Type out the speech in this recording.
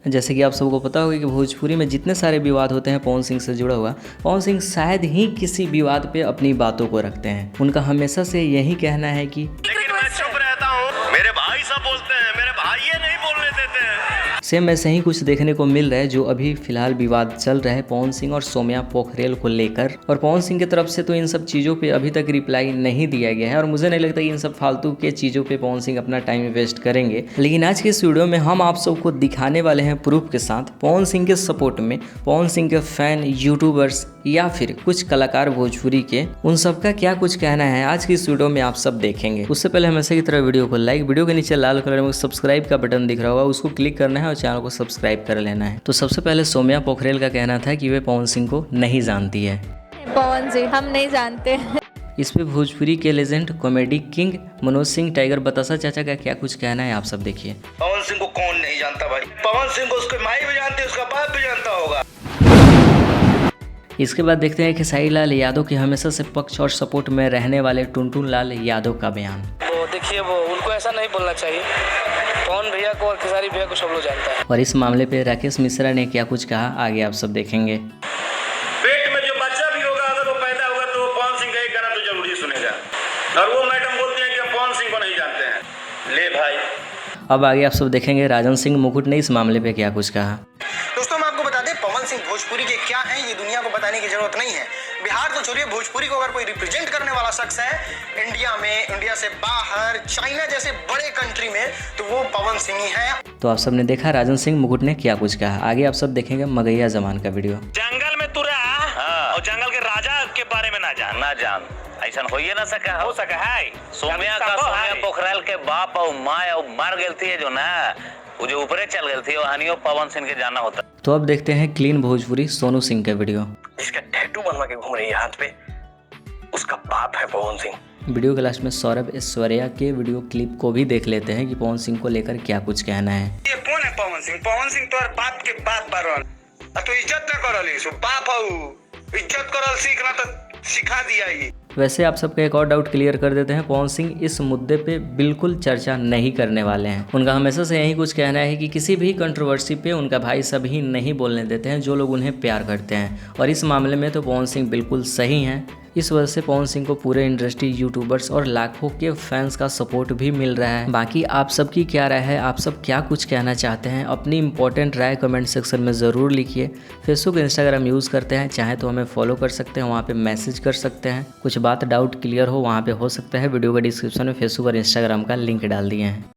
जैसे कि आप सबको पता होगा कि भोजपुरी में जितने सारे विवाद होते हैं पवन सिंह से जुड़ा हुआ, पवन सिंह शायद ही किसी विवाद पे अपनी बातों को रखते हैं। उनका हमेशा से यही कहना है कि लेकिन मैं चुप रहता हूँ, मेरे भाई सब बोलते हैं, मेरे भाई ये नहीं बोलने देते हैं। सेम ऐसे ही कुछ देखने को मिल रहा है जो अभी फिलहाल विवाद चल रहा है पवन सिंह और सौम्या पोखरेल को लेकर। और पवन सिंह की तरफ से तो इन सब चीज़ों पे अभी तक रिप्लाई नहीं दिया गया है और मुझे नहीं लगता कि इन सब फालतू के चीज़ों पे पवन सिंह अपना टाइम वेस्ट करेंगे। लेकिन आज के इस वीडियो में हम आप सबको दिखाने वाले हैं प्रूफ के साथ पवन सिंह के सपोर्ट में पवन सिंह के फैन, यूट्यूबर्स या फिर कुछ कलाकार भोजपुरी के, उन सबका क्या कुछ कहना है आज की इस वीडियो में आप सब देखेंगे। उससे पहले हमेशा की तरह वीडियो को लाइक, वीडियो के नीचे लाल कलर में सब्सक्राइब का बटन दिख रहा होगा, उसको क्लिक करना है और चैनल को सब्सक्राइब कर लेना है। तो सबसे पहले सौम्या पोखरेल का कहना था कि वे पवन सिंह को नहीं जानती है। पवन जी हम नहीं जानते। इस पे भोजपुरी के legend comedy king Manoj Singh tiger बतासा चाचा का क्या कुछ कहना है आप सब देखिए। पवन सिंह को कौन नहीं जानता भाई? पवन सिंह को उसके माई भी जानते, उसका बाप भी जानता होगा। इसके बाद देखते हैं खेसारी लाल यादव के हमेशा से पक्ष और सपोर्ट में रहने वाले टुनटुन लाल यादव का बयान। वो देखिए, वो उनको ऐसा नहीं बोलना चाहिए। पवन भैया को और खेसारी भैया को सब लोग जानता है। और इस मामले पे राकेश मिश्रा ने क्या कुछ कहा आगे आप सब देखेंगे। पेट में जो बच्चा भी होगा, अगर वो पैदा होगा तो पवन सिंह का एक गाना तो जरूर ही सुनेगा। और वो मैडम बोलती हैं कि हम पवन सिंह को नहीं जानते हैं। ले भाई, अब आगे आप सब देखेंगे राजन सिंह मुकुट ने इस मामले पे क्या कुछ कहा। दोस्तों हम आपको बता दें, पवन सिंह भोजपुरी के क्या हैं ये दुनिया को बताने की जरूरत नहीं है। बिहार तो छोड़िए, भोजपुरी को अगर कोई रिप्रेजेंट करने वाला शख्स है इंडिया में, इंडिया से बाहर, चाइना जैसे बड़े कंट्री में, तो वो पवन सिंह ही है। तो आप सब ने देखा राजन सिंह मुकुट ने क्या कुछ कहा। आगे आप सब देखेंगे मगैया जमान का वीडियो। जंगल में तू रहा और जंगल के राजा के बारे में ना जान ऐसा हो ही ना हो सका है। सौम्या पोखरेल के बाप और माँ और मर गई थी जो ना, वो जो ऊपरे चल गई थी, वो पवन सिंह के जाना होता। तो अब देखते हैं क्लीन भोजपुरी सोनू सिंह का वीडियो। जिसका टैटू बनवा के घूम रही है हाथ पे, उसका बाप है पवन सिंह। वीडियो के लास्ट में सौरभ ऐश्वर्या के वीडियो क्लिप को भी देख लेते हैं कि पवन सिंह को लेकर क्या कुछ कहना है। ये कौन है पवन सिंह? पवन सिंह तो बाप के बाप बारन, तो इज्जत ना करली, सो बाप हूँ, इज्जत करल सीखना तो सिखा दिया ही। वैसे आप सबका एक और डाउट क्लियर कर देते हैं, पवन सिंह इस मुद्दे पे बिल्कुल चर्चा नहीं करने वाले हैं। उनका हमेशा से यही कुछ कहना है कि किसी भी कंट्रोवर्सी पे उनका भाई सभी नहीं बोलने देते हैं जो लोग उन्हें प्यार करते हैं। और इस मामले में तो पवन सिंह बिल्कुल सही हैं। इस वजह से पवन सिंह को पूरे इंडस्ट्री, यूट्यूबर्स और लाखों के फैंस का सपोर्ट भी मिल रहा है। बाकी आप सबकी क्या राय है, आप सब क्या कुछ कहना चाहते हैं, अपनी इंपॉर्टेंट राय कमेंट सेक्शन में ज़रूर लिखिए। फेसबुक, इंस्टाग्राम यूज़ करते हैं, चाहे तो हमें फॉलो कर सकते हैं, वहाँ पे मैसेज कर सकते हैं। कुछ बात डाउट क्लियर हो वहाँ पे हो सकता है वीडियो का डिस्क्रिप्शन में फेसबुक और इंस्टाग्राम का लिंक डाल दिए हैं।